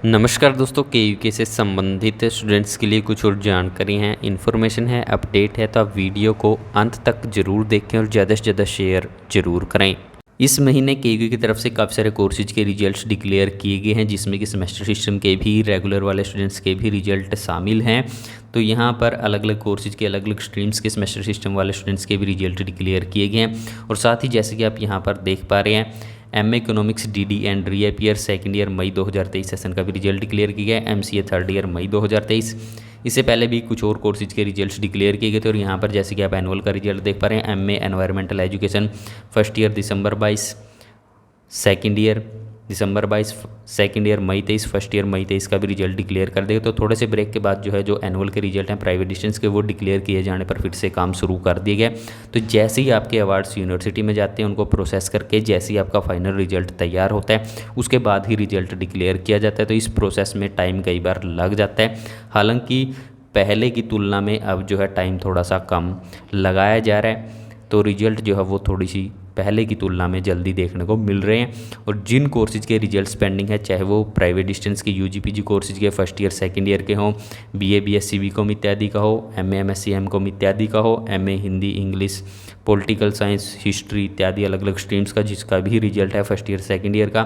नमस्कार दोस्तों, के से संबंधित स्टूडेंट्स के लिए कुछ और जानकारी है, इन्फॉर्मेशन है, अपडेट है, तो आप वीडियो को अंत तक ज़रूर देखें और ज़्यादा से ज़्यादा शेयर ज़रूर करें। इस महीने के की तरफ से काफ़ी सारे कोर्सेज के रिजल्ट्स डिक्लेयर किए गए हैं, जिसमें कि सेमेस्टर सिस्टम के भी, रेगुलर वाले स्टूडेंट्स के भी रिजल्ट शामिल हैं। तो यहाँ पर अलग अलग कोर्सेज के, अलग अलग स्ट्रीम्स के, सेमेस्टर सिस्टम वाले स्टूडेंट्स के भी रिजल्ट डिक्लेयर किए गए हैं। और साथ ही जैसे कि आप यहाँ पर देख पा रहे हैं, MA economics DD and reappear second year मई 2023 सेशन का भी रिजल्ट डिक्लेयर किया गया है। एमसीए थर्ड ईयर मई 2023। इससे पहले भी कुछ और कोर्सेज के रिजल्ट्स डिक्लेयर किए गए थे। और यहाँ पर जैसे कि आप एनुअल का रिजल्ट देख पा रहे हैं, MA environmental education first year दिसंबर 22, सेकेंड ईयर दिसंबर 22, सेकेंड ईयर मई 23, फर्स्ट ईयर मई 23 का भी रिजल्ट डिक्लेयर कर देगा। तो थोड़े से ब्रेक के बाद जो है, जो एनुअल के रिजल्ट हैं प्राइवेट डिस्टेंस के, वो डिक्लेयर किए जाने पर फिर से काम शुरू कर दिया गया। तो जैसे ही आपके अवार्ड्स यूनिवर्सिटी में जाते हैं, उनको प्रोसेस करके जैसे ही आपका फाइनल रिजल्ट तैयार होता है, उसके बाद ही रिजल्ट डिक्लेयर किया जाता है। तो इस प्रोसेस में टाइम कई बार लग जाता है। हालांकि पहले की तुलना में अब जो है टाइम थोड़ा सा कम लगाया जा रहा है, तो रिजल्ट जो है वो थोड़ी सी पहले की तुलना में जल्दी देखने को मिल रहे हैं। और जिन कोर्सेज के रिजल्ट्स पेंडिंग है, चाहे वो प्राइवेट डिस्टेंस के यूजी पीजी कोर्सेज के फर्स्ट ईयर सेकंड ईयर के हों, बीए बीएससी बीकॉम इत्यादि का हो, एमए एमएससी एमकॉम इत्यादि का हो, MA Hindi English political science history इत्यादि अलग अलग स्ट्रीम्स का, जिसका भी रिजल्ट है फर्स्ट ईयर सेकंड ईयर का,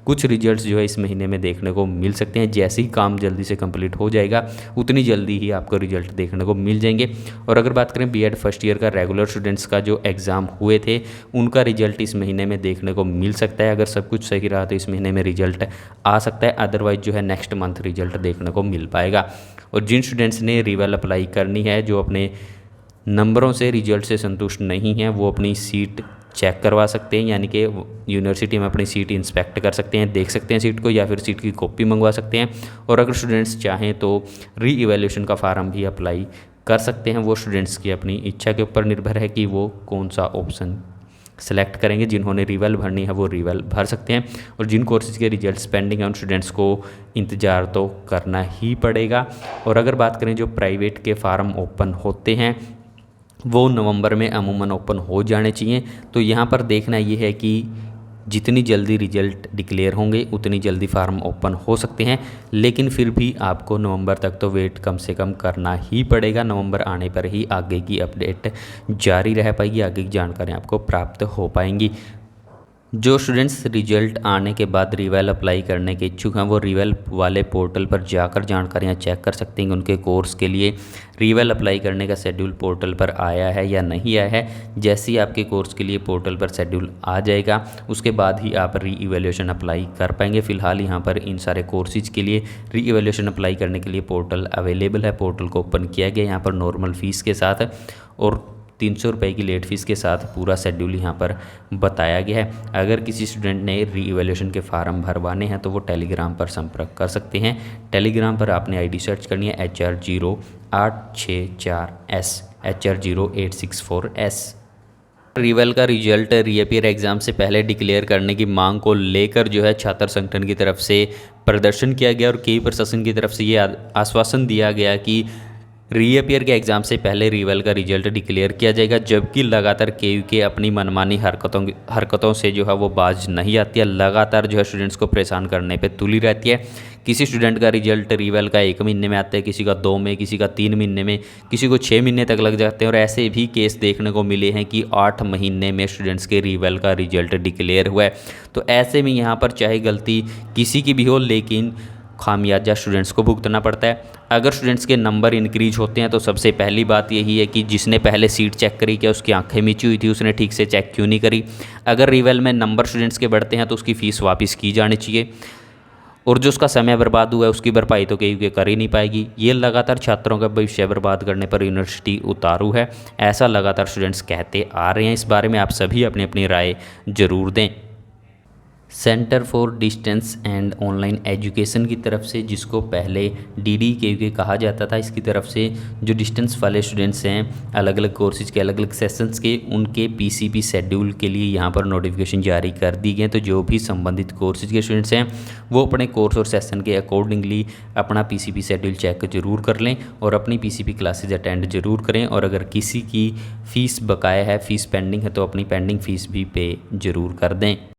कुछ रिजल्ट्स जो है इस महीने में देखने को मिल सकते हैं। जैसे ही काम जल्दी से कंप्लीट हो जाएगा, उतनी जल्दी ही आपको रिजल्ट देखने को मिल जाएंगे। और अगर बात करें बीएड फर्स्ट ईयर का रेगुलर स्टूडेंट्स का जो एग्ज़ाम हुए थे, उनका रिजल्ट इस महीने में देखने को मिल सकता है। अगर सब कुछ सही रहा तो इस महीने में रिजल्ट आ सकता है, अदरवाइज जो है नेक्स्ट मंथ रिजल्ट देखने को मिल पाएगा। और जिन स्टूडेंट्स ने रिवेल अप्लाई करनी है, जो अपने नंबरों से रिजल्ट से संतुष्ट नहीं हैं, वो अपनी सीट चेक करवा सकते हैं, यानी कि यूनिवर्सिटी में अपनी सीट इंस्पेक्ट कर सकते हैं, देख सकते हैं सीट को, या फिर सीट की कॉपी मंगवा सकते हैं। और अगर स्टूडेंट्स चाहें तो री इवैल्यूएशन का फार्म भी अप्लाई कर सकते हैं। वो स्टूडेंट्स की अपनी इच्छा के ऊपर निर्भर है कि वो कौन सा ऑप्शन सेलेक्ट करेंगे। जिन्होंने रिवेल भरनी है वो रिवेल भर सकते हैं। और जिन कोर्सेज के रिजल्ट्स पेंडिंग हैं, उन स्टूडेंट्स को इंतज़ार तो करना ही पड़ेगा। और अगर बात करें जो प्राइवेट के फार्म ओपन होते हैं, वो नवंबर में अमूमन ओपन हो जाने चाहिए। तो यहाँ पर देखना ये है कि जितनी जल्दी रिजल्ट डिक्लेयर होंगे, उतनी जल्दी फार्म ओपन हो सकते हैं। लेकिन फिर भी आपको नवंबर तक तो वेट कम से कम करना ही पड़ेगा। नवंबर आने पर ही आगे की अपडेट जारी रह पाएगी, आगे की जानकारी आपको प्राप्त हो पाएंगी। जो स्टूडेंट्स रिजल्ट आने के बाद रिवेल अप्लाई करने के इच्छुक हैं, वो रिवेल वाले पोर्टल पर जाकर जानकारियां चेक कर सकते हैं कि उनके कोर्स के लिए रिवेल अप्लाई करने का शेड्यूल पोर्टल पर आया है या नहीं आया है। जैसे ही आपके कोर्स के लिए पोर्टल पर शेड्यूल आ जाएगा, उसके बाद ही आप री इवैल्यूएशन अप्लाई कर पाएंगे। फिलहाल यहाँ पर इन सारे कोर्सेज के लिए री इवैल्यूएशन अप्लाई करने के लिए पोर्टल अवेलेबल है। पोर्टल को ओपन किया गया यहाँ पर नॉर्मल फ़ीस के साथ, और 300 रुपये की लेट फीस के साथ पूरा शेड्यूल यहाँ पर बताया गया है। अगर किसी स्टूडेंट ने री इवैल्यूएशन के फार्म भरवाने हैं, तो वो टेलीग्राम पर संपर्क कर सकते हैं। टेलीग्राम पर आपने आईडी सर्च करनी है HR0864S, HR0864S। रिवेल का रिजल्ट रीअपियर एग्ज़ाम से पहले डिक्लेयर करने की मांग को लेकर जो है छात्र संगठन की तरफ से प्रदर्शन किया गया। और के प्रशासन की तरफ से ये आश्वासन दिया गया कि रीअपियर के एग्ज़ाम से पहले रिवेल का रिजल्ट डिक्लेयर किया जाएगा। जबकि लगातार के अपनी मनमानी हरकतों से जो है वो बाज नहीं आती है, लगातार जो है स्टूडेंट्स को परेशान करने पे तुली रहती है। किसी स्टूडेंट का रिजल्ट रिवेल का 1 महीने में आता है, किसी का 2 में, किसी का 3 महीने में, किसी को 6 महीने तक लग जाते हैं। और ऐसे भी केस देखने को मिले हैं कि 8 महीने में स्टूडेंट्स के रिवेल का रिजल्ट डिक्लेयर हुआ है। तो ऐसे में यहाँ पर चाहे गलती किसी की भी हो, लेकिन खामियाजा स्टूडेंट्स को भुगतना पड़ता है। अगर स्टूडेंट्स के नंबर इंक्रीज होते हैं, तो सबसे पहली बात यही है कि जिसने पहले सीट चेक करी, क्या उसकी आंखें मिची हुई थी, उसने ठीक से चेक क्यों नहीं करी। अगर रिवेल में नंबर स्टूडेंट्स के बढ़ते हैं, तो उसकी फ़ीस वापस की जानी चाहिए। और जो उसका समय बर्बाद हुआ है, उसकी भरपाई तो के कर ही नहीं पाएगी। ये लगातार छात्रों का भविष्य बर्बाद करने पर यूनिवर्सिटी उतारू है, ऐसा लगातार स्टूडेंट्स कहते आ रहे हैं। इस बारे में आप सभी अपनी अपनी राय ज़रूर दें। Centre for distance and online education की तरफ से, जिसको पहले DDKUK कहा जाता था, इसकी तरफ से जो डिस्टेंस वाले स्टूडेंट्स हैं अलग अलग कोर्सेज के, अलग अलग सेशंस के, उनके PCP शेड्यूल के लिए यहाँ पर नोटिफिकेशन जारी कर दी गए। तो जो भी संबंधित कोर्सेज के स्टूडेंट्स हैं, वो अपने कोर्स और सेशन के अकॉर्डिंगली अपना PCP शेड्यूल चेक जरूर कर लें और अपनी PCP क्लासेज अटेंड जरूर करें। और अगर किसी की फ़ीस बकाया है, फ़ीस पेंडिंग है, तो अपनी पेंडिंग फ़ीस भी पे ज़रूर कर दें।